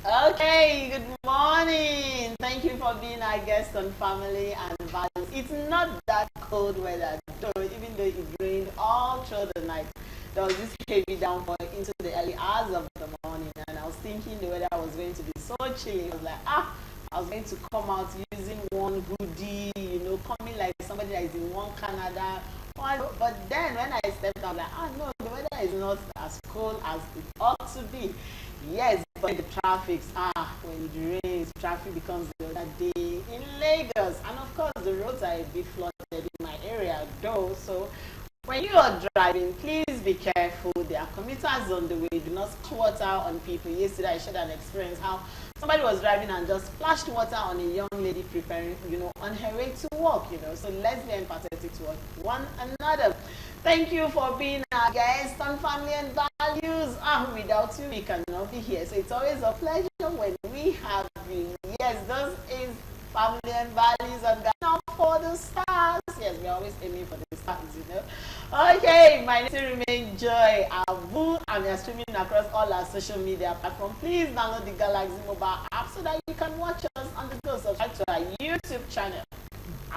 Okay, good morning. Thank you for being our guest on Family and Values. It's not that cold weather, though, even though it rained all through the night. There was this heavy downpour into the early hours of the morning, and I was thinking the weather was going to be so chilly. I was like, I was going to come out using one hoodie, coming like somebody that is in one Canada. But then when I stepped out, like, no, the weather is not as cold as it ought to be. Yes, but the traffic, when it rains, traffic becomes the other day in Lagos. And of course, the roads are a bit flooded in my area, though. So when you are driving, please be careful. There are commuters on the way. Do not splash water on people. Yesterday, I shared an experience how somebody was driving and just splashed water on a young lady preparing, on her way to work, So let's be empathetic to one another. Thank you for being our guest on Family and Values. Without you, we cannot be here. So it's always a pleasure when we have you. Yes, this is Family and Values and now for the stars. Yes, we're always aiming for the stars, Okay, my name remains Joy Abu, and we are streaming across all our social media platforms. Please download the Galaxy mobile app so that you can watch us on the go. Subscribe to our YouTube channel.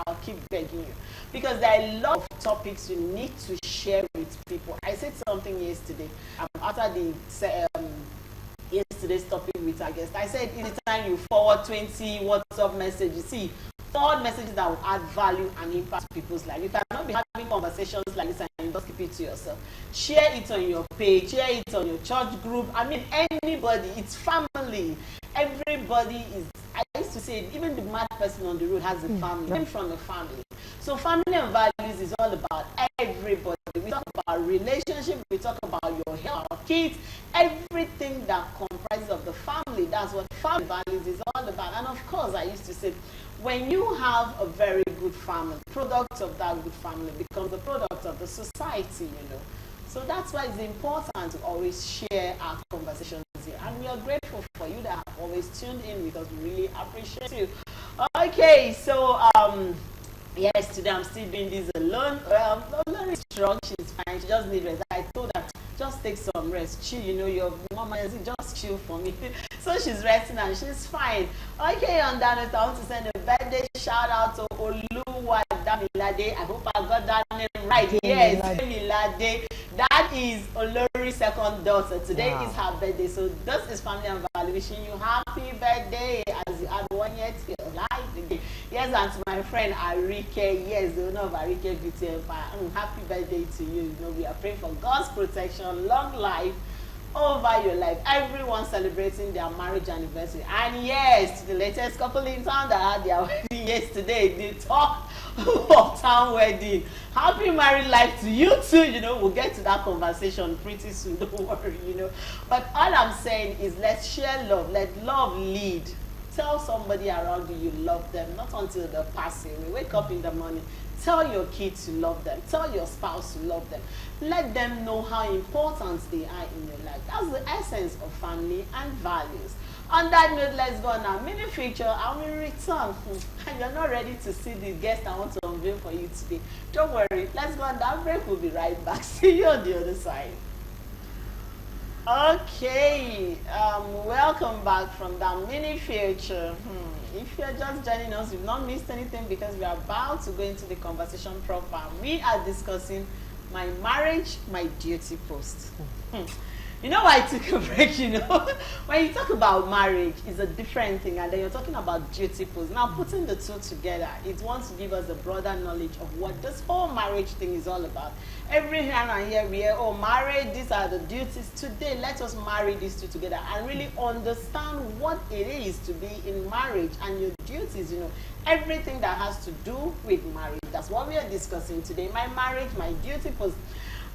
I'll keep begging you because there are a lot of topics you need to share with people. I said something yesterday after the yesterday's topic with our guest. I said anytime you forward 20 WhatsApp messages, see, forward messages that will add value and impact people's life. You cannot be having conversations like this and just keep it to yourself. Share it on your page, share it on your church group. I mean, anybody, it's family. Everybody is, I used to say, even the mad person on the road has a family, came from a family. So family and values is all about everybody. We talk about relationship, we talk about your health, kids, everything that comprises of the family. That's what family values is all about. And of course, I used to say, when you have a very good family, product of that good family becomes the product of the society, So that's why it's important to always share our conversations here. And we are grateful for you that have always tuned in because we really appreciate you. Okay, so yes, today I'm still doing this alone. Lauren is strong, she's fine, she just needs rest. I told her, just take some rest, chill, your mama is just chill for me. So she's resting and she's fine. Okay, on that note, I want to send a birthday shout out to Oluwa Damilade. I hope I got that name right. Yes, Damilade. That is Olori's second daughter. Today is her birthday. So this is Family and Value wishing you happy birthday as you add 1 year to your life. Yes, and to my friend Arike, yes, the owner of Arike Beauty Empire. Happy birthday to you. We are praying for God's protection, long life over your life. Everyone celebrating their marriage anniversary. And yes, the latest couple in town that had their wedding yesterday, the talk of town wedding. Happy married life to you too. We'll get to that conversation pretty soon. Don't worry, But all I'm saying is let's share love. Let love lead. Tell somebody around you love them, not until they pass away. Wake up in the morning. Tell your kids you love them. Tell your spouse you love them. Let them know how important they are in your life. That's the essence of family and values. On that note, let's go on our mini feature and we return. And you're not ready to see the guest I want to unveil for you today. Don't worry. Let's go on that break. We'll be right back. See you on the other side. Okay, welcome back from that mini feature. If you're just joining us, you've not missed anything because we are about to go into the conversation proper. We are discussing my marriage, my duty post. You know why I took a break, When you talk about marriage, it's a different thing, and then you're talking about duty post. Now, putting the two together, it wants to give us a broader knowledge of what this whole marriage thing is all about. Every here and here we hear, marriage, these are the duties. Today, let us marry these two together and really understand what it is to be in marriage and your duties, everything that has to do with marriage. That's what we are discussing today. My marriage, my duty post.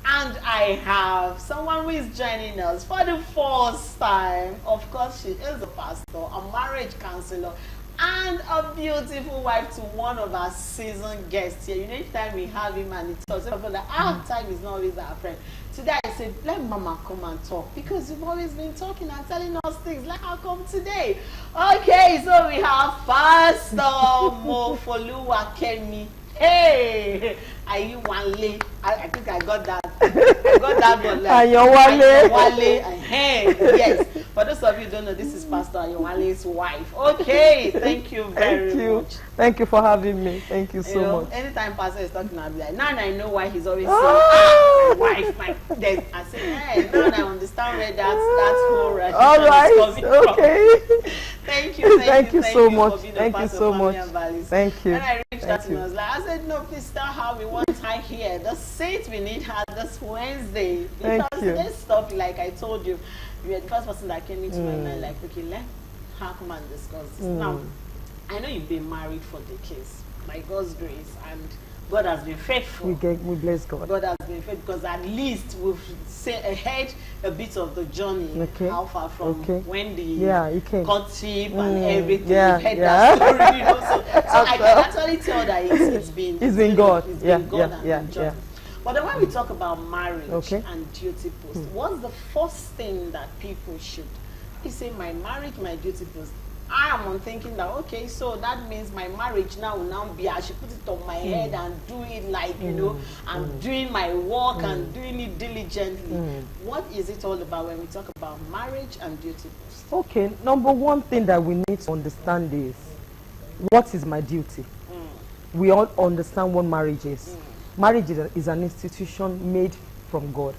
And I have someone who is joining us for the first time. Of course, she is a pastor, a marriage counselor, and a beautiful wife to one of our seasoned guests here. Each time we have him and he talks, people like, time is not always our friend. Today I said, let Mama come and talk because you've always been talking and telling us things. Like, how come today? Okay, so we have Pastor Mofoluwa Kemi. Hey, are you Wale? I think I got that. I got that one. Like, Wale. Hey, yes. For those of you who don't know, this is Pastor Ayowale's wife. Okay, thank you very much. Thank you for having me. Thank you so much. Anytime Pastor is talking, I'll be like, now I know why he's always saying, my wife, then I say, hey, now I understand where that's whole right. All right, okay. Thank you so much. Thank you so much. Thank you. When I reached out to him, I was like, I said, no, please tell her we want her here. The saints, we need her this Wednesday. Because this stuff, like I told you, you are the first person that came into my mind, like, okay, let her come and discuss this. Now, I know you've been married for decades, by God's grace, and God has been faithful. We bless God. God has been faithful, because at least we've ahead a bit of the journey, how far from when the courtship and everything, we've heard that story, you know, so I can actually tell that it's been God. It's been God and the journey. But then when we talk about marriage and duty post, what's the first thing that people should? You say, my marriage, my duty post. I am on thinking that, okay, so that means my marriage now will now be, I should put it on my head and do it like, you know, I'm doing my work and doing it diligently. What is it all about when we talk about marriage and duty post? Okay, number one thing that we need to understand is, what is my duty? We all understand what marriage is. Marriage is an institution made from God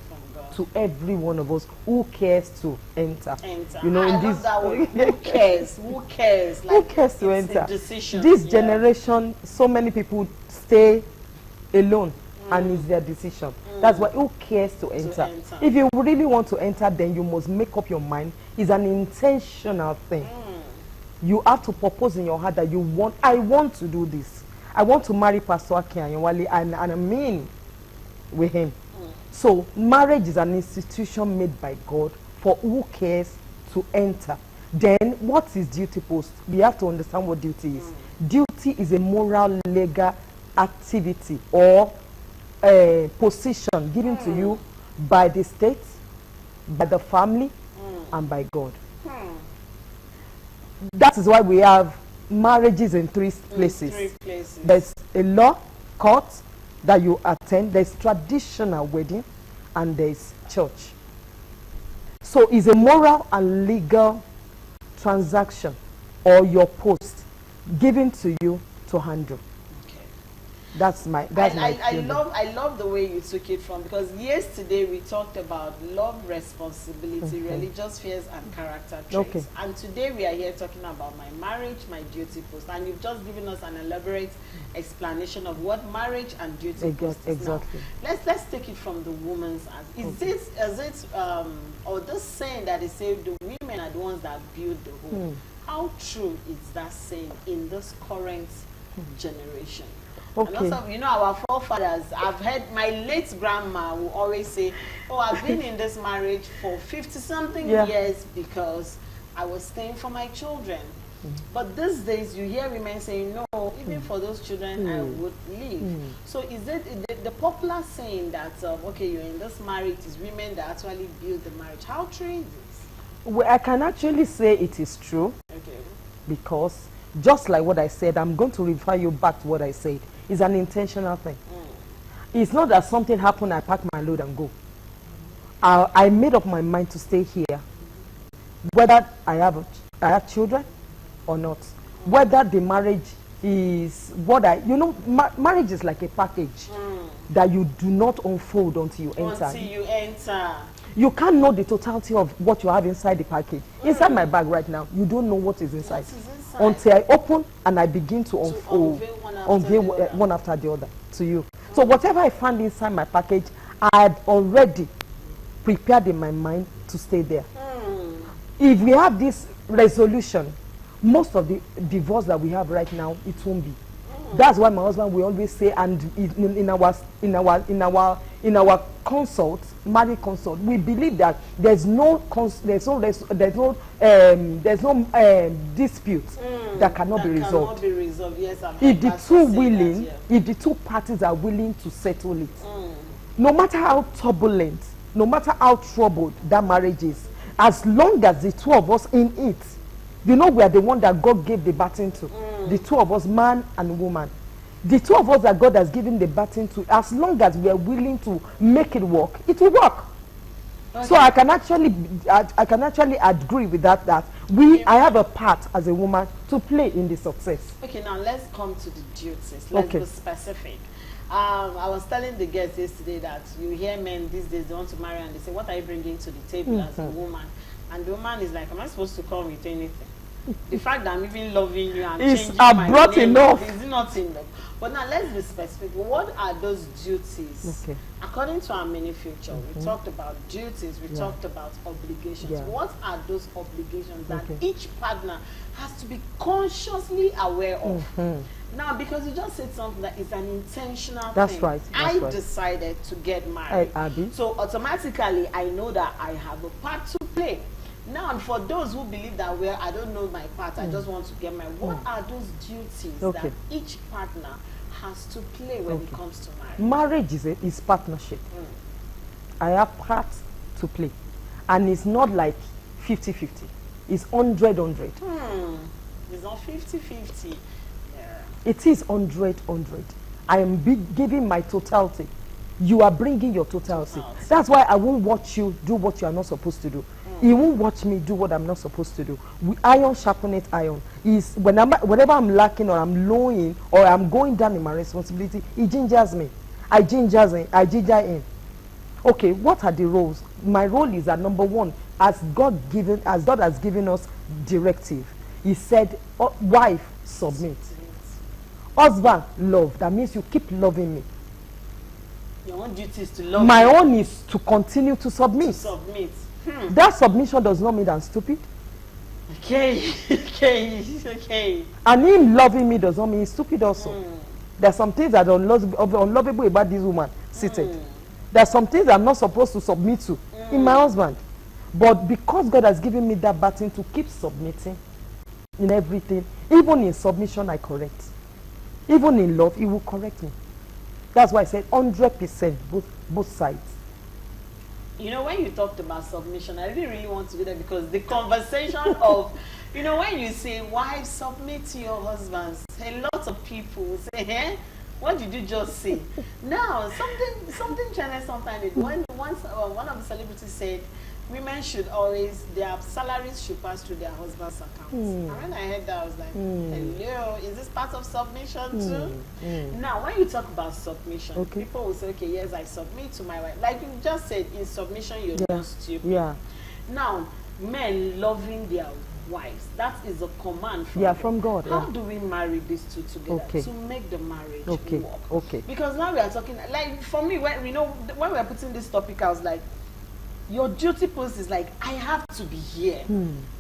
to every one of us who cares to enter. You know, in this, who cares? Who cares? Like, who cares to enter? Decision. This generation, so many people stay alone, and it's their decision. That's why who cares to enter? If you really want to enter, then you must make up your mind. It's an intentional thing. You have to propose in your heart that I want to do this. I want to marry Pastor Ayowale, and I mean with him. So marriage is an institution made by God for who cares to enter. Then what is duty post? We have to understand what duty is. Duty is a moral, legal activity or a position given to you by the state, by the family, and by God. That is why we have marriages in three places. There's a law court that you attend, there's traditional wedding, and there's church. So it's a moral and legal transaction or your post given to you to handle. That's my I love the way you took it from, because yesterday we talked about love, responsibility, religious fears, and character traits. And today we are here talking about my marriage, my duty post, and you've just given us an elaborate explanation of what marriage and duty post is. Exactly. Now, let's take it from the woman's end. Is it or this saying that they say the women are the ones that build the home? How true is that saying in this current generation? And also, you know, our forefathers, I've heard my late grandma will always say, oh, I've been in this marriage for 50-something years because I was staying for my children. But these days, you hear women saying, no, even for those children, I would leave. So is it the popular saying that, okay, you're in this marriage, is women that actually build the marriage? How true is this? Well, I can actually say it is true. Because just like what I said, I'm going to refer you back to what I said. It's an intentional thing. It's not that something happened, I pack my load and go. I made up my mind to stay here, whether I have children or not. Whether the marriage is what marriage is like a package that you do not unfold until you enter. You can't know the totality of what you have inside the package. Inside my bag right now, you don't know what is inside. Until I open and I begin to unfold, unveil one after the other to you. So whatever I find inside my package, I had already prepared in my mind to stay there. If we have this resolution, most of the divorce that we have right now, it won't be. That's why my husband will always say, and in our consult, marriage consult, we believe that there's no dispute that cannot be resolved. Yes, if the two parties are willing to settle it, no matter how turbulent, no matter how troubled that marriage is, as long as the two of us in it, you know, we are the one that God gave the baton to. The two of us, man and woman. The two of us that God has given the baton to, as long as we are willing to make it work, it will work. Okay. So I can actually agree with that. I have a part as a woman to play in the success. Okay, now let's come to the duties. Let's be specific. I was telling the guests yesterday that you hear men these days, they want to marry and they say, what are you bringing to the table as a woman? And the woman is like, am I supposed to come with anything? The fact that I'm even loving you and changing my name, enough. Is not enough. But now let's be specific. What are those duties? Okay. According to our mini future, we talked about duties, we talked about obligations. Yeah. What are those obligations that each partner has to be consciously aware of? Now, because you just said something that is an intentional thing. That's right. I decided to get married. Abby. So automatically, I know that I have a part to play. Now, for those who believe that, well, I don't know my part, I just want to get married. What are those duties that each partner has to play when it comes to marriage? Marriage is partnership. I have part to play. And it's not like 50-50. It's 100-100. It's not 50-50. It is 100-100. I am giving my totality. You are bringing your totality. That's why I won't watch you do what you are not supposed to do. You won't watch me do what I'm not supposed to do. Iron sharpeneth iron. Is whenever I'm lacking or I'm lowing or I'm going down in my responsibility, it gingers me. I ginger in. Okay, what are the roles? My role is that number one, as God has given us directive, He said, wife, submit. Husband, love. That means you keep loving me. Your own duty is to love My me. own is to continue to submit. To submit. That submission does not mean I'm stupid. Okay. And him loving me does not mean he's stupid also. There are some things that are unlovable about this woman seated. There are some things I'm not supposed to submit to in my husband. But because God has given me that button to keep submitting in everything, even in submission, I correct. Even in love, He will correct me. That's why I said 100% both sides. You know, when you talked about submission, I didn't really want to do that because the conversation of, you know, when you say, wives, submit to your husbands, a lot of people will say, eh? What did you just say? Now, something challenged sometimes. One of the celebrities said, women should always, their salaries should pass through their husband's accounts. And when I heard that, I was like, hello, is this part of submission too? Now, when you talk about submission, people will say, okay, yes, I submit to my wife. Like you just said, in submission, you're not stupid. Yeah. Now, men loving their wives, that is a command from God. How do we marry these two together to make the marriage work? Okay. Because now we are talking, like for me, when we are putting this topic, I was like, your duty post is like, I have to be here.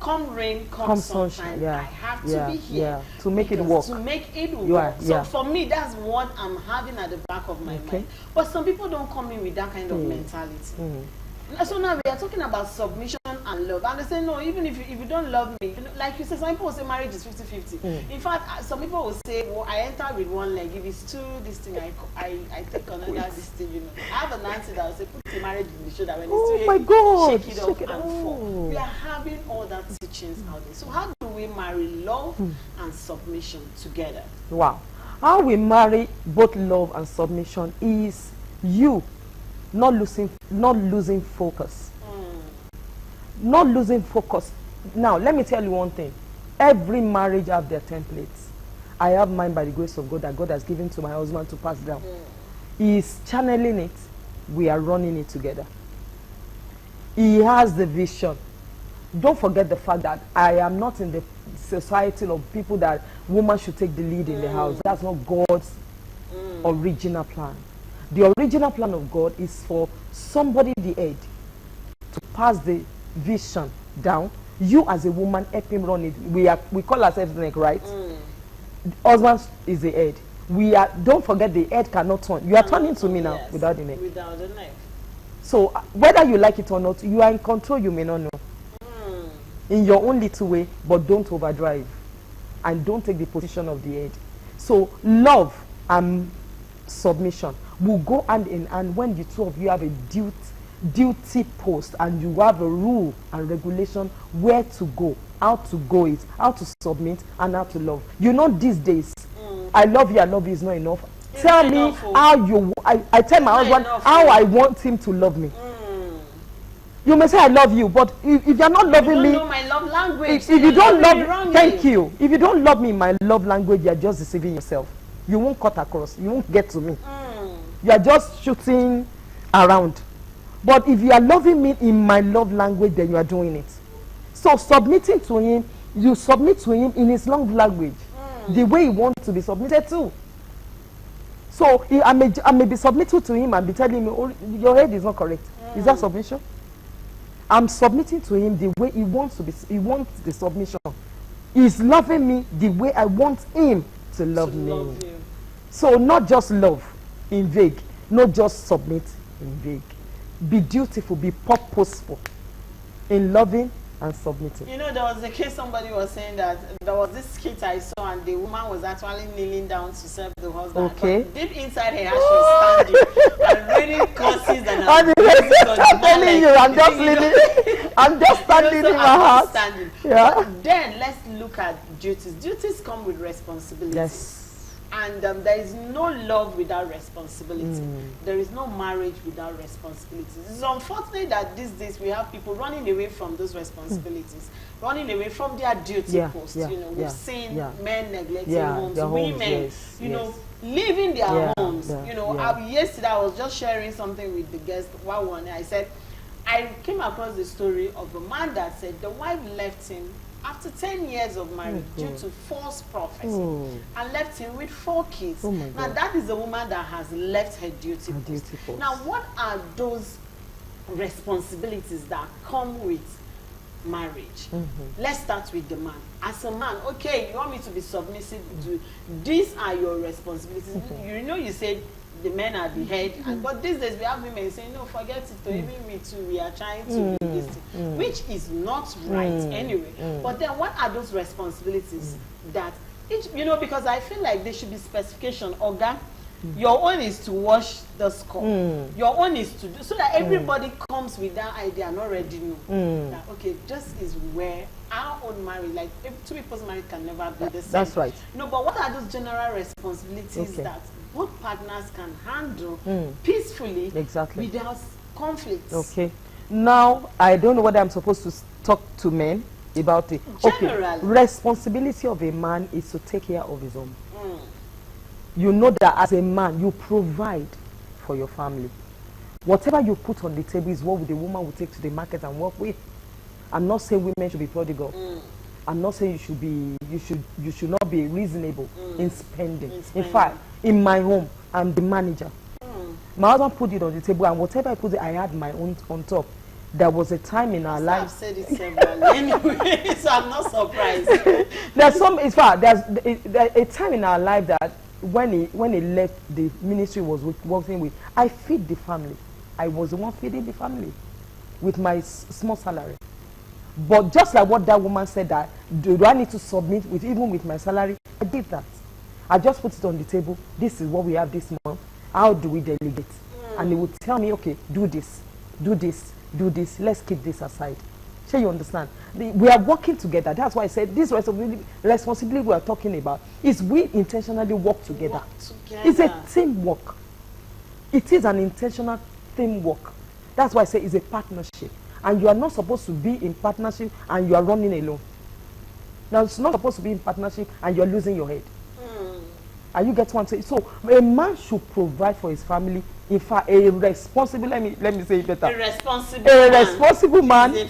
Come rain, come sunshine, I have to be here. To make it work. To make it work. So for me, that's what I'm having at the back of my mind. But some people don't come in with that kind of mentality. So now we are talking about submission and love. And they say, no, even if you don't love me, like you said, some people will say marriage is 50-50. In fact, some people will say, well, I enter with one leg. If it's two, this thing, I take another, this thing, you know. I have an auntie that will say, put the marriage in the show that when it's two, shake it off and fall. We are having all that teachings out there. So how do we marry love and submission together? Wow. How we marry both love and submission is you not losing focus. Not losing focus. Now, let me tell you one thing. Every marriage have their templates. I have mine by the grace of God that God has given to my husband to pass down. He is channeling it. We are running it together. He has the vision. Don't forget the fact that I am not in the society of people that woman should take the lead in the house. That's not God's original plan. The original plan of God is for somebody, the head, to pass the vision down. You as a woman help him run it. We call ourselves neck, right? Husband is the head. Don't forget the head cannot turn. You are turning to me now without the neck. Without the neck. So whether you like it or not, you are in control. You may not know. In your own little way, but don't overdrive, and don't take the position of the head. So love and submission will go hand in hand when the two of you have a duty post and you have a rule and regulation where to go, how to go it, how to submit, and how to love. You know, these days, I love you is not enough. Tell me how you, I tell my husband how I want him to love me. You may say I love you, but if you're not loving me, you don't know my love language. if you don't love, thank you. If you don't love me in my love language, you're just deceiving yourself. You won't cut across. You won't get to me. You are just shooting around. But if you are loving me in my love language, then you are doing it. So submitting to him, you submit to him in his love language, the way he wants to be submitted to. So I may be submitting to him and be telling him, oh, your head is not correct. Is that submission? I'm submitting to him the way he wants to be. He wants the submission. He's loving me the way I want him to love me. So not just love in vague, not just submit in vague. Be dutiful, be purposeful in loving and submitting. You know, there was a case somebody was saying that there was this skit I saw and the woman was actually kneeling down to serve the husband. Okay. But deep inside her, she was standing and reading curses and I'm telling you, I'm just living. I'm just standing in my house. Yeah. But then let's look at duties. Duties come with responsibilities. Yes. And there is no love without responsibility. There is no marriage without responsibilities. It's unfortunate that these days we have people running away from those responsibilities, running away from their duty posts. You know, we've seen men neglecting homes, women, you know, leaving their homes. You know, yesterday I was just sharing something with the guest. One, I said, I came across the story of a man that said the wife left him after 10 years of marriage due to false prophecy and left him with 4 kids. Now that is a woman that has left her duty post. Now what are those responsibilities that come with marriage? Let's start with the man. As a man, okay, you want me to be submissive to, these are your responsibilities. You know, you said the men are the head, but these days we have women saying, no, forget it, even me too, we are trying to be this thing, which is not right anyway. But then what are those responsibilities that each, you know, because I feel like there should be specification. Oga, your own is to wash the skull, your own is to do, so that everybody comes with that idea and already know that, okay, this is where our own marriage, like if 2 people's marriage can never be the same. That's right. No, but what are those general responsibilities that both partners can handle peacefully, without conflicts? Okay. Now, I don't know whether I'm supposed to talk to men about it. Generally. Okay. Responsibility of a man is to take care of his own. You know that as a man, you provide for your family. Whatever you put on the table is what the woman will take to the market and work with. I'm not saying women should be prodigal. I'm not saying you should not be reasonable in spending. In fact, in my home, I'm the manager. My husband put it on the table, and whatever I put it, I had my own on top. There was a time in our life. I've said it several anyway, so I'm not surprised. There's a time in our life that when he left the ministry was working with, I feed the family. I was the one feeding the family with my small salary. But just like what that woman said, that do I need to submit with even with my salary? I did that. I just put it on the table. This is what we have this month. How do we delegate? And he would tell me, okay, do this, do this, do this. Let's keep this aside. So you understand? We are working together. That's why I said this responsibility we are talking about is we intentionally work together. It's a teamwork. It is an intentional teamwork. That's why I say it's a partnership. And you are not supposed to be in partnership and you are running alone. Now, it's not supposed to be in partnership and you're losing your head. Are you get what I'm saying? So, a man should provide for his family. In fact, a responsible, let me say it better. A responsible man. A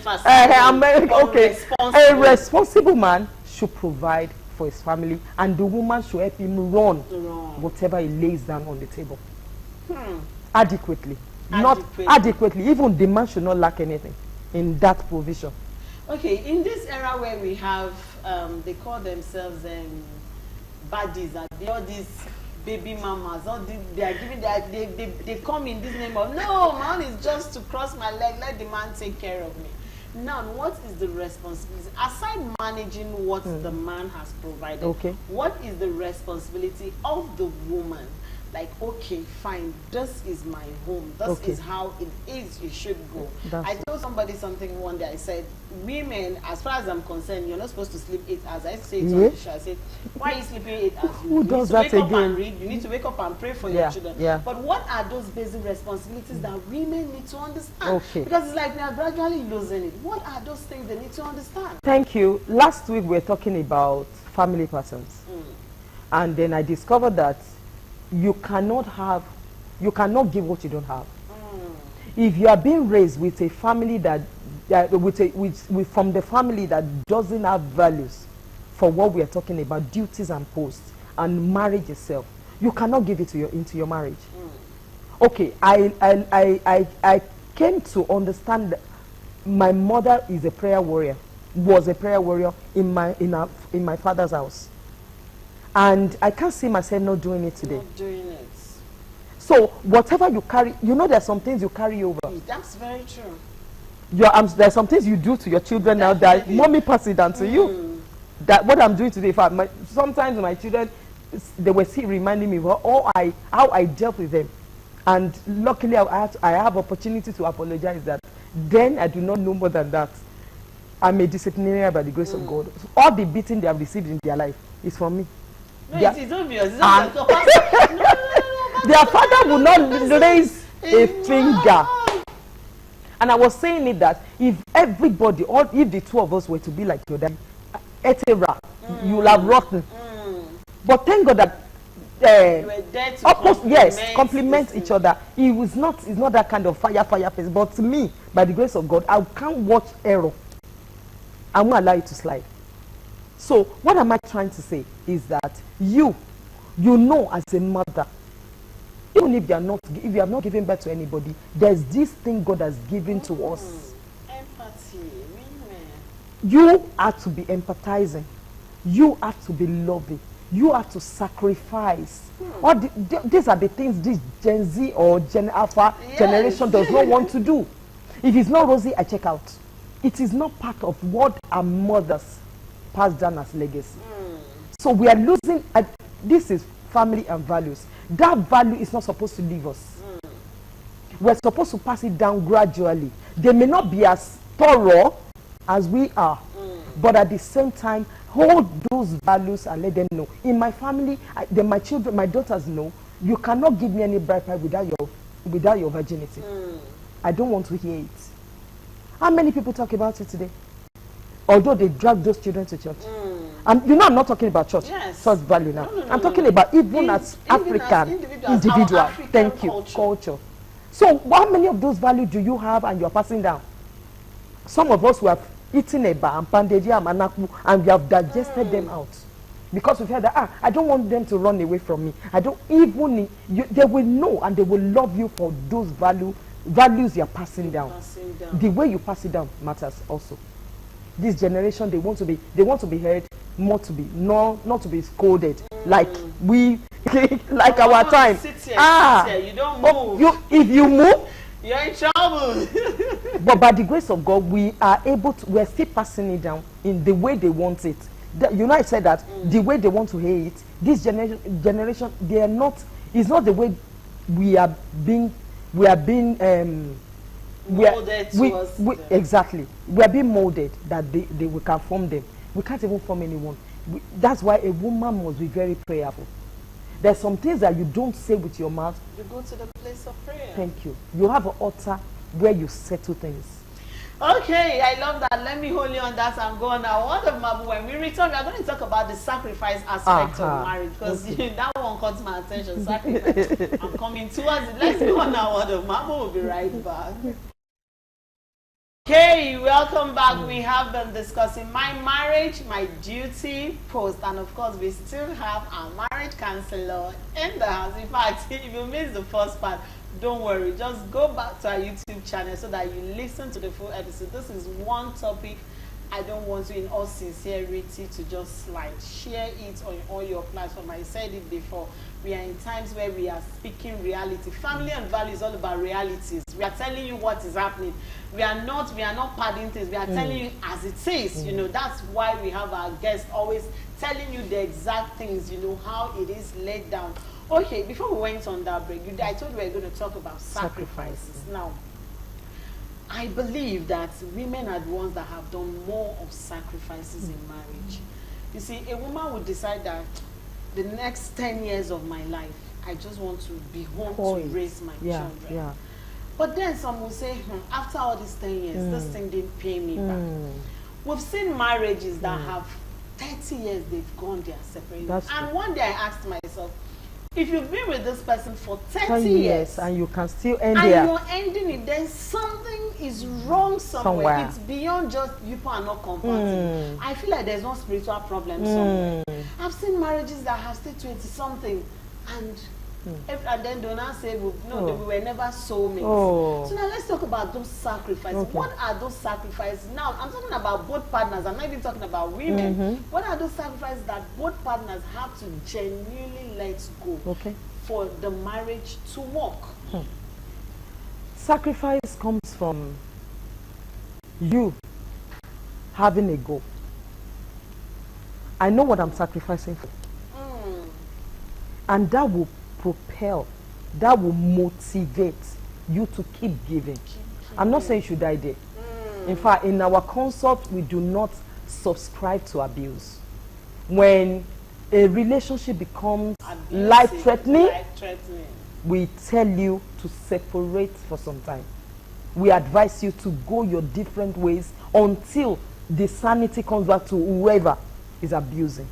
responsible man should provide for his family, and the woman should help him run whatever he lays down on the table. Adequately. Not adequately. Even the man should not lack anything in that provision. Okay, in this era where we have, they call themselves baddies, all these baby mamas, all these, they are giving that they come in this name of, no, man is just to cross my leg, let the man take care of me. Now, what is the responsibility aside managing what the man has provided? What is the responsibility of the woman like, okay, fine, this is my home, this is how it is, it should go. I told somebody something one day. I said, women, as far as I'm concerned, you're not supposed to sleep 8 hours. I say it on the show. I said, why are you sleeping 8 hours? Who does that again? You need to wake up and read. You need to wake up and pray for your children. But what are those basic responsibilities that women need to understand? Because it's like they are gradually losing it. What are those things they need to understand? Thank you. Last week we were talking about family patterns. And then I discovered that you cannot give what you don't have. If you are being raised with a family that from the family that doesn't have values for what we are talking about, duties and posts and marriage itself, you cannot give it into your marriage. Okay, I came to understand that my mother is a prayer warrior, was a prayer warrior in my father's house. And I can't see myself not doing it today. Not doing it. So whatever you carry, you know, there's some things you carry over. That's very true. There's some things you do to your children now that mommy pass it down to you. That what I'm doing today, sometimes my children, they were still reminding me how I dealt with them. And luckily I have opportunity to apologize that then I do not know more than that. I'm a disciplinarian by the grace of God. All the beating they have received in their life is from me. No, it's obvious. It's obvious. Their father will not raise a finger. And I was saying it that if everybody, or if the two of us were to be like your dad, etc., you will have rotten. But thank God that complement each other. It's not that kind of fire face. But to me, by the grace of God, I can't watch error. I won't allow it to slide. So what am I trying to say is that you know, as a mother, even if you have not given birth to anybody, there's this thing God has given to us. Empathy. You have to be empathizing. You have to be loving. You have to sacrifice. These are the things this Gen Z or Gen Alpha generation does not want to do. If it's not Rosie, I check out. It is not part of what our mothers passed down as legacy. So we are losing. This is family and values. That value is not supposed to leave us. We're supposed to pass it down gradually. They may not be as thorough as we are, but at the same time, hold those values and let them know. In my family, my children, my daughters know, you cannot give me any bride price without your virginity. I don't want to hear it. How many people talk about it today? Although they drag those children to church. And you know, I'm not talking about church value now. No. I'm talking about even as African individual. Thank you, culture. So how many of those values do you have and you're passing down? Some of us who have eaten eba and pandedi and manaku and we have digested them out. Because we've heard that, I don't want them to run away from me. I don't even they will know and they will love you for those values you're passing down. The way you pass it down matters also. This generation, they want to be heard, not to be scolded like we like our time. Sit here, you don't move. If you move, you're in trouble. But by the grace of God, we're still passing it down in the way they want it. I said that the way they want to hear it. This generation, they are not. It's not the way we are being exactly. We are being molded that we can form them. We can't even form anyone. That's why a woman must be very prayerful. There's some things that you don't say with your mouth. You go to the place of prayer. Thank you. You have an altar where you settle things. Okay, I love that. Let me hold you on that and go on now. When we return, we are going to talk about the sacrifice aspect of marriage, because that one caught my attention. Sacrifice. I'm coming towards it. Let's go on now. Word of Mama will be right back. Okay, welcome back. We have been discussing my marriage, my duty, post, and of course we still have our marriage counselor in the house. In fact, if you missed the first part, don't worry, just go back to our YouTube channel so that you listen to the full episode. This is one topic I don't want to, in all sincerity, to just like share it on all your platforms. I said it before. We are in times where we are speaking reality. Family and value is all about realities. We are telling you what is happening. We are not padding things. We are telling you as it is. You know, that's why we have our guests always telling you the exact things, you know, how it is laid down Okay, before we went on that break, I told you we were going to talk about sacrifices. Now, I believe that women are the ones that have done more of sacrifices in marriage. You see, a woman would decide that the next 10 years of my life, I just want to be home to raise my children. Yeah. But then some will say, after all these 10 years, this thing didn't pay me back. We've seen marriages that have 30 years, they've gone their separate ways. And one day I asked myself, if you've been with this person for 30 years and you can still end and there, you're ending it, then something is wrong somewhere. It's beyond just you people are not compatible. I feel like there's no spiritual problem somewhere. I've seen marriages that have stayed 20 something and then do not say we were never soulmates. So now let's talk about those sacrifices. What are those sacrifices? Now I'm talking about both partners. I'm not even talking about women. What are those sacrifices that both partners have to genuinely let go for the marriage to work? Sacrifice comes from you having a goal. I know what I'm sacrificing for. And that will propel, that will motivate you to keep giving. I'm not saying you should die there. In fact, in our consult, we do not subscribe to abuse. When a relationship becomes life-threatening, we tell you to separate for some time. We advise you to go your different ways until the sanity comes back to whoever is abusing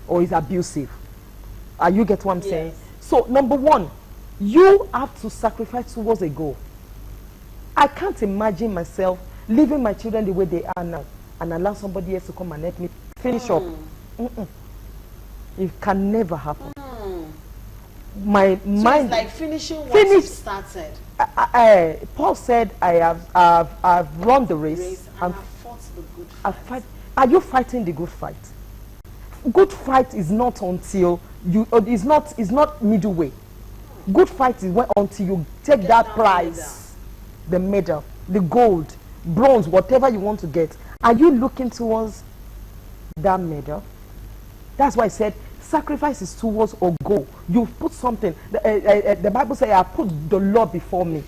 or is abusive. You get what I'm saying? So, number one, you have to sacrifice towards a goal. I can't imagine myself leaving my children the way they are now and allow somebody else to come and help me finish up. It can never happen. My mind is like finishing what you started. Paul said, I've run the race and I've fought the good fight. Are you fighting the good fight? Good fight is not until you is not middle way. Good fight is until you take that prize, the medal, the gold, bronze, whatever you want to get. Are you looking towards that medal? That's why I said sacrifice is towards a goal. You put something. The Bible says, "I put the Lord before me."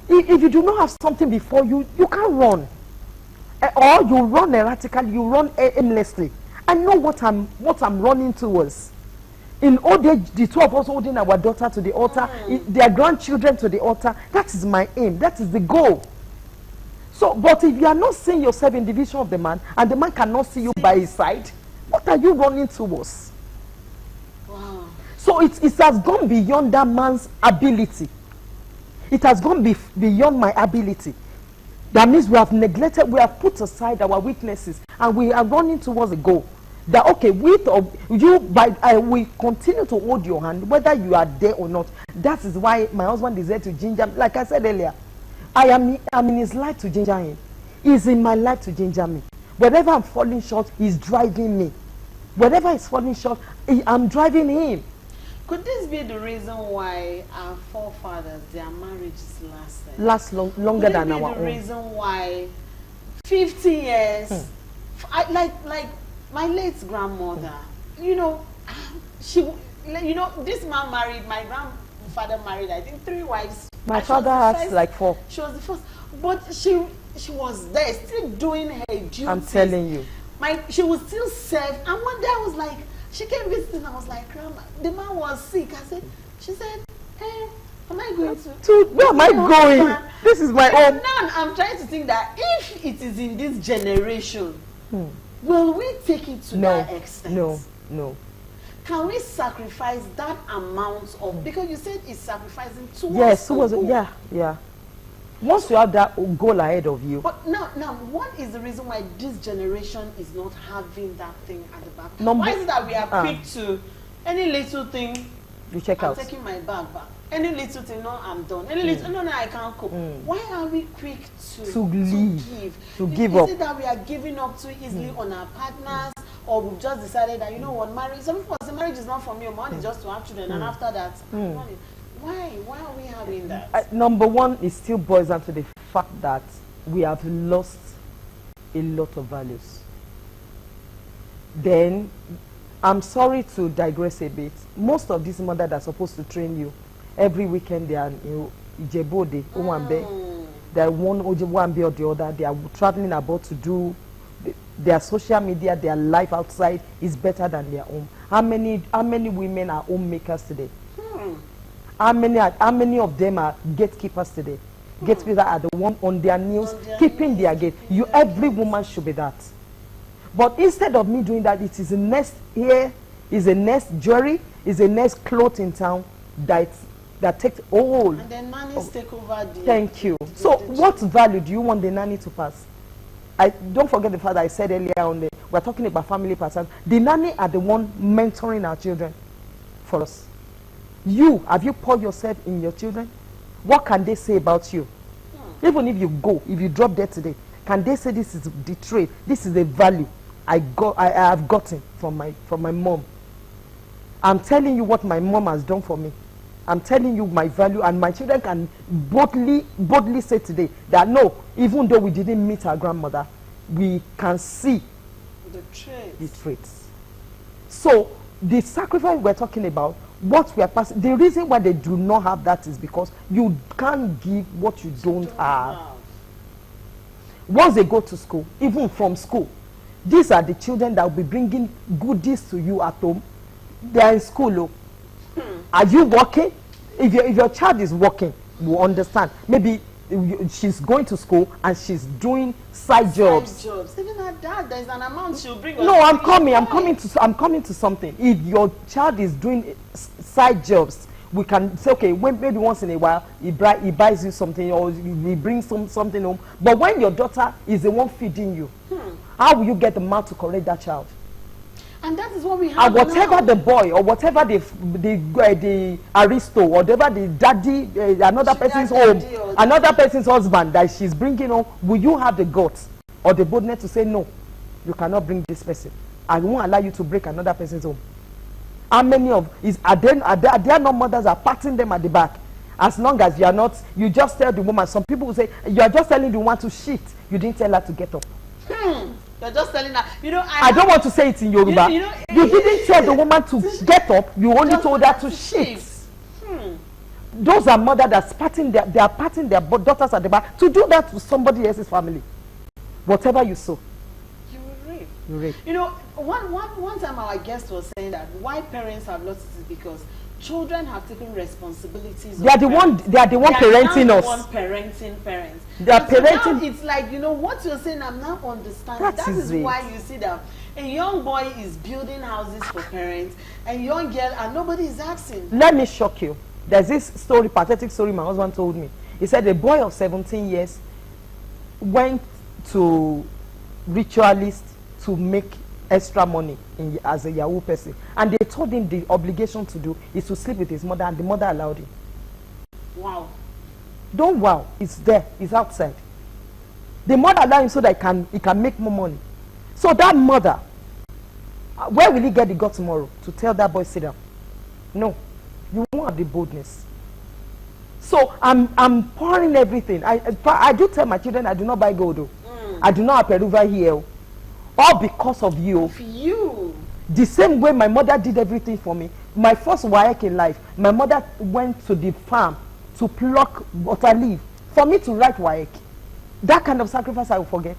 If you do not have something before you, you can't run. Or you run erratically, you run aimlessly. I know what I'm running towards. In old age, the two of us holding our daughter to the altar, their grandchildren to the altar. That is my aim. That is the goal. So, but if you are not seeing yourself in the vision of the man, and the man cannot see you by his side, what are you running towards? Wow. So it has gone beyond that man's ability. It has gone beyond my ability. That means we have neglected, we have put aside our weaknesses, and we are running towards a goal. That okay, we continue to hold your hand, whether you are there or not. That is why my husband is there to ginger me. Like I said earlier, I'm in his life to ginger him. He's in my life to ginger me. Wherever I'm falling short, he's driving me. Wherever he's falling short, I'm driving him. Could this be the reason why our forefathers, their marriages longer than our own? Could it be the reason why 50 years, like my late grandmother, this man married, my grandfather married, I think 3 wives. My father has like 4. She was the first, but she was there, still doing her duties. I'm telling you. She would still serve, and one day I was like, she came visiting, I was like, Grandma, the man was sick. She said, hey, am I going to where am I going? This is my own. Now I'm trying to think that if it is in this generation, will we take it to that extent? No. Can we sacrifice that amount of, because you said it's sacrificing towards yeah. Once you have that goal ahead of you. But now, what is the reason why this generation is not having that thing at the back? Why is it that we are quick to any little thing? You check out. I'm taking my bag back. Any little thing, no, I'm done. Any little, no, I can't cope. Why are we quick to give up? Is it that we are giving up too easily on our partners, or we've just decided that marriage? Some people say marriage is not for me. Money is just to have children, and after that, money. Why are we having that? Number one, it still boils down to the fact that we have lost a lot of values. Then, I'm sorry to digress a bit. Most of these mothers that are supposed to train you, every weekend they are in Ijebode, Owambe. They're one Owambe or the other. They are traveling about to do their social media, their life outside is better than their own. How many women are homemakers today? How many of them are gatekeepers today? Gatekeepers are the one on their knees, keeping their gate. Every woman should be that. But instead of me doing that, it is the next hair, is the next jewelry, is the next cloth in town that takes all. And then nannies take over the... Thank you. So what value do you want the nanny to pass? Don't forget the fact that I said earlier on, we're talking about family patterns. The nanny are the one mentoring our children for us. Have you poured yourself in your children? What can they say about you? Even if you drop dead today, can they say this is the trait, this is the value I have gotten from my mom? I'm telling you what my mom has done for me. I'm telling you my value, and my children can boldly say today that no, even though we didn't meet our grandmother, we can see the traits. So the sacrifice we're talking about, what we are passing, the reason why they do not have that is because you can't give what you don't have. Once they go to school, even from school, these are the children that will be bringing goodies to you at home. They are in school. Are you working? If your child is working, you understand. Maybe she's going to school and she's doing side jobs. Even at that, there's an amount she'll bring. No, I'm coming to something. If your child is doing side jobs, we can say, okay, maybe once in a while he buys you something, or he brings something home. But when your daughter is the one feeding you, how will you get the mouth to correct that child? And that is what we have. And whatever the boy, or whatever the aristo, or whatever the daddy, another person's home, another person's husband that she's bringing home, will you have the guts or the boldness to say, no, you cannot bring this person, I won't allow you to break another person's home? How many of are there not mothers are patting them at the back? As long as you are not, you just tell the woman. Some people will say you are just telling the woman to shit. You didn't tell her to get up. You're just telling her. I don't want to say it in Yoruba. You didn't tell the woman to get up. You only told her to shit. Those are mothers that are patting their daughters at the back to do that to somebody else's family. Whatever you sow, you reap. You know, one time our guest was saying that why parents have lost it is because children have taken responsibilities. They are the one parenting us. Parenting parents. They are parenting. So now it's like, you know, what you're saying, I'm not understanding. That is why you see that a young boy is building houses for parents, and young girl, and nobody is asking. Let me shock you. There's this pathetic story my husband told me. He said a boy of 17 years went to ritualist to make extra money as a Yahoo person, and they told him the obligation to do is to sleep with his mother, and the mother allowed him. Wow. Don't wow, it's there, it's outside. The mother allowed him so that he can make more money. So that mother, where will he get the gut tomorrow to tell that boy sit down? No, you won't have the boldness. So I'm pouring everything. I do tell my children I do not buy gold. I do not have Peruva here. All because of you. The same way my mother did everything for me. My first WAEC in life, my mother went to the farm to pluck water leaf for me to write WAEC. That kind of sacrifice I will forget.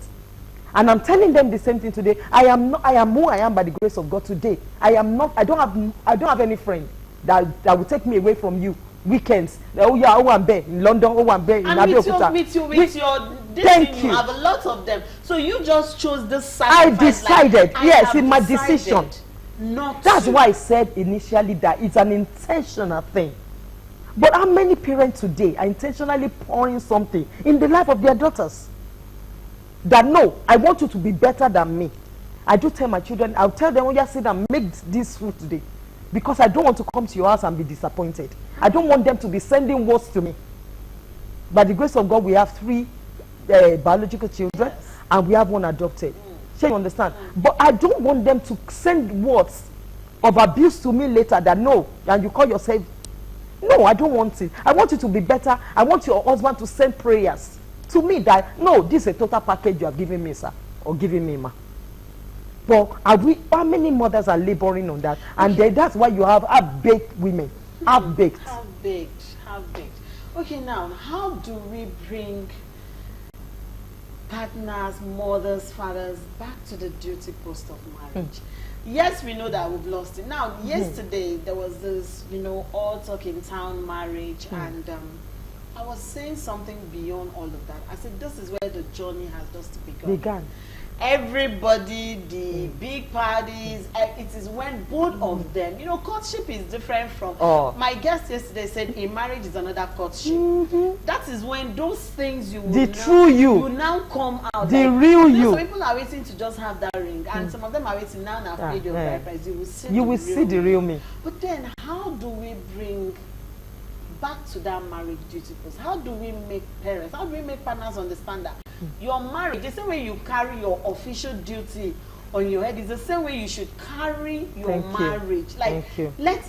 And I'm telling them the same thing today. I am who I am by the grace of God today. I don't have any friend that will take me away from you. Weekends. Oh yeah, Owambe in London, Owambe in Abeokuta. Meet you with your thank you. You have a lot of them. So you just chose this sacrifice. I decided, like, yes, in my decision. That's to. why I said initially that it's an intentional thing. But how many parents today are intentionally pouring something in the life of their daughters? That no, I want you to be better than me. I do tell my children, I'll tell them, oh yeah, sit and make this food today. Because I don't want to come to your house and be disappointed. I don't want them to be sending words to me. By the grace of God, we have 3 biological children, and we have 1 adopted. So you understand? But I don't want them to send words of abuse to me later that no, and you call yourself. No, I don't want it. I want you to be better. I want your husband to send prayers to me that no, this is a total package you have given me, sir, or giving me, ma. But how many mothers are laboring on that? And then that's why you have half-baked women. Half-baked. Half-baked. Okay, now, how do we bring partners, mothers, fathers back to the duty post of marriage? Yes, we know that we've lost it. Now, yesterday, there was this, all talk in town marriage, and I was saying something beyond all of that. I said, this is where the journey has just begun. Everybody, the big parties, it is when both of them, courtship is different from, my guest yesterday said a marriage is another courtship. That is when those things you now come out. The real you. Some people are waiting to just have that ring, and some of them are waiting now and have paid your bride price. You will see the real me. But then, how do we bring back to that marriage duty post? How do we make parents, how do we make partners understand that your marriage, the same way you carry your official duty on your head, is the same way you should carry your marriage.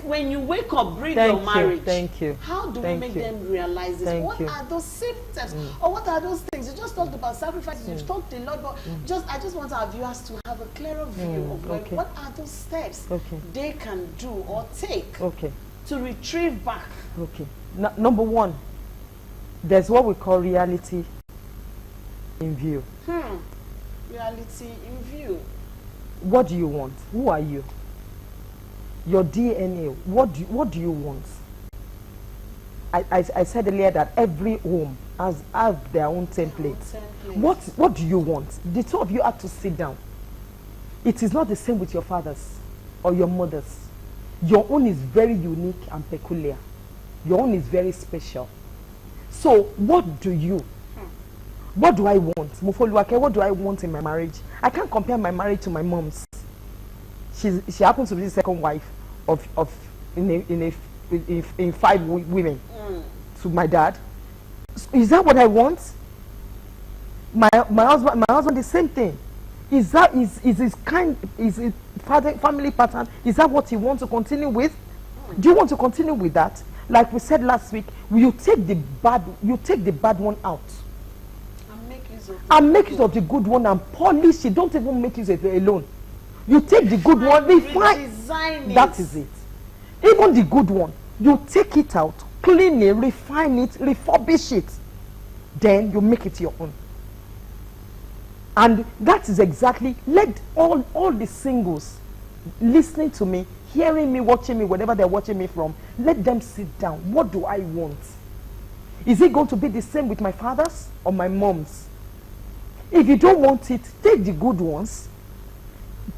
When you wake up, breathe your marriage. How do we make them realize this? What are those symptoms? Or what are those things? You just talked about sacrifices, you've talked a lot, but I just want our viewers to have a clearer view of what are those steps they can do or take to retrieve back. Number one, there's what we call reality in view. Reality in view. What do you want? Who are you? Your DNA. What do you want? I said earlier that every home has their own template. What do you want? The two of you have to sit down. It is not the same with your fathers or your mothers. Your own is very unique and peculiar. Your own is very special. So what do you? What do I want? Mofoluwake, what do I want in my marriage? I can't compare my marriage to my mom's. She happens to be the second wife in 5 women to my dad. Is that what I want? My husband the same thing. Is his family pattern? Is that what you want to continue with? Do you want to continue with that? Like we said last week, you take the bad one out. And make use of the good one and polish it. Don't even make use of it alone. You take the good one, refine. That is it. Even the good one, you take it out, clean it, refine it, refurbish it. Then you make it your own. And that is exactly, let all the singles listening to me, hearing me, watching me, whatever they're watching me from, let them sit down. What do I want? Is it going to be the same with my fathers or my moms? If you don't want it, take the good ones,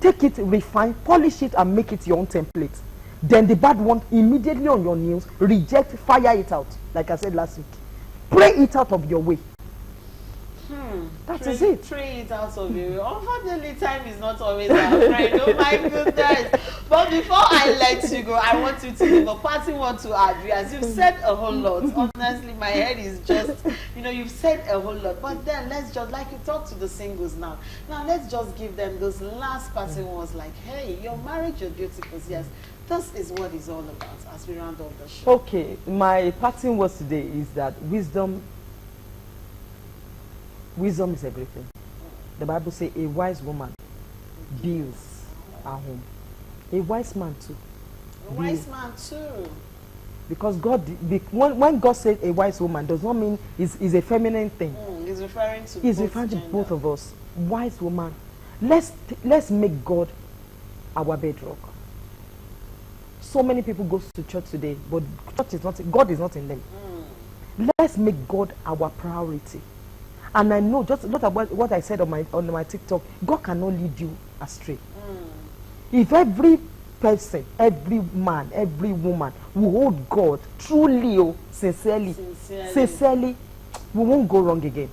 take it, refine, polish it, and make it your own template. Then the bad one, immediately on your knees, reject, fire it out, like I said last week. Pray it out of your way. That is it. Pray it out of your way. Unfortunately, time is not always our friend. Oh my goodness. But before I let you go, I want you to leave a parting word to our viewers. You've said a whole lot. Honestly, my head is just, you've said a whole lot. But then let's just, like you talk to the singles now. Now let's just give them those last parting words like, hey, your marriage, your duty post, yes. This is what it's all about as we round off the show. Okay, my parting words today is that wisdom is everything. The Bible says a wise woman builds her home. A wise man too. A wise man too. Because when God said a wise woman, does not mean it's a feminine thing. He's referring to both of us. Wise woman. Let's make God our bedrock. So many people go to church today, but God is not in them. Let's make God our priority. And I know, just not about what I said on my TikTok, God cannot lead you astray. If every person, every man, every woman will hold God truly, sincerely, we won't go wrong again.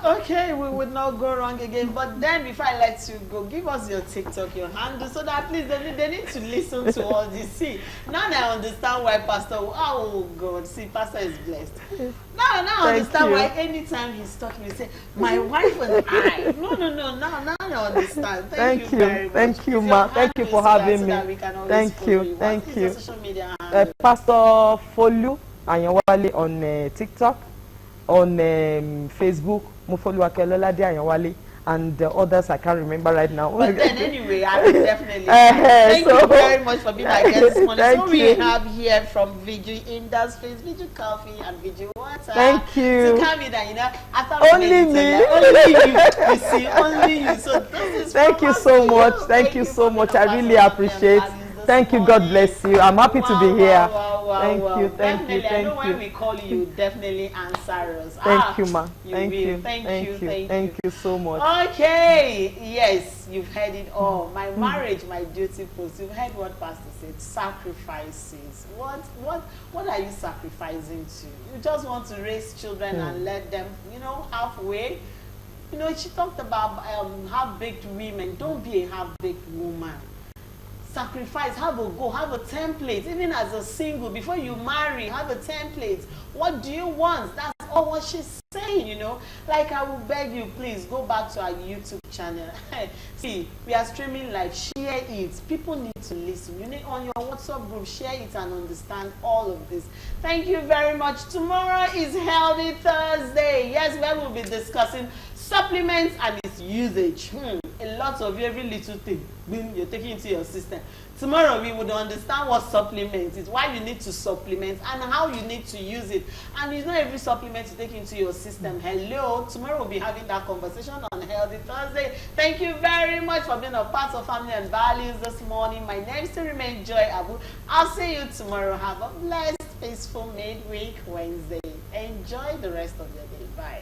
Okay, we would not go wrong again. But then before I let you go, give us your TikTok, your handle, so that please they need to listen to all this. See, now I understand why Pastor, oh God, see, Pastor is blessed. Now I understand why anytime he's talking, he say, my wife and I. No, now I understand. Thank you very much. Thank you, Ma. Thank you for having me. Thank you. Social media Pastor Folu Ayanwale on TikTok. On Facebook, Mofoluwake Ololade Ayanwale, and the others I can't remember right now. But then anyway, I will definitely thank you very much for being my guest this morning. So we have here from Viju Industries, Viju Coffee and Viju Water. Thank you. To come in and after only me. Only you. You see, only you. So this is thank you so much. Thank you so much. I really appreciate. Thank you. God bless you. I'm happy to be here. Thank you. Thank you. I know when we call you, definitely answer us. Thank you, ma. Thank you. Thank you so much. Okay. Yes, you've heard it all. My marriage, my duty post. You've heard what Pastor said. Sacrifices. What are you sacrificing to? You just want to raise children and let them, halfway. She talked about half-baked women. Don't be a half-baked woman. Sacrifice, have a goal, have a template. Even as a single, before you marry, have a template. What do you want? That's all what she's saying, Like, I will beg you, please go back to our YouTube channel. See, we are streaming live. Share it. People need to listen. You need on your WhatsApp group, share it and understand all of this. Thank you very much. Tomorrow is Healthy Thursday. Yes, where we'll be discussing supplements and its usage. A lot of every little thing you're taking into your system. Tomorrow we would understand what supplements is, why you need to supplement, and how you need to use it. And it's not every supplement you take into your system. Hello, tomorrow we'll be having that conversation on Healthy Thursday. Thank you very much for being a part of Family and Values this morning. My name still remains Joy Abu. I'll see you tomorrow. Have a blessed, peaceful midweek Wednesday. Enjoy the rest of your day. Bye.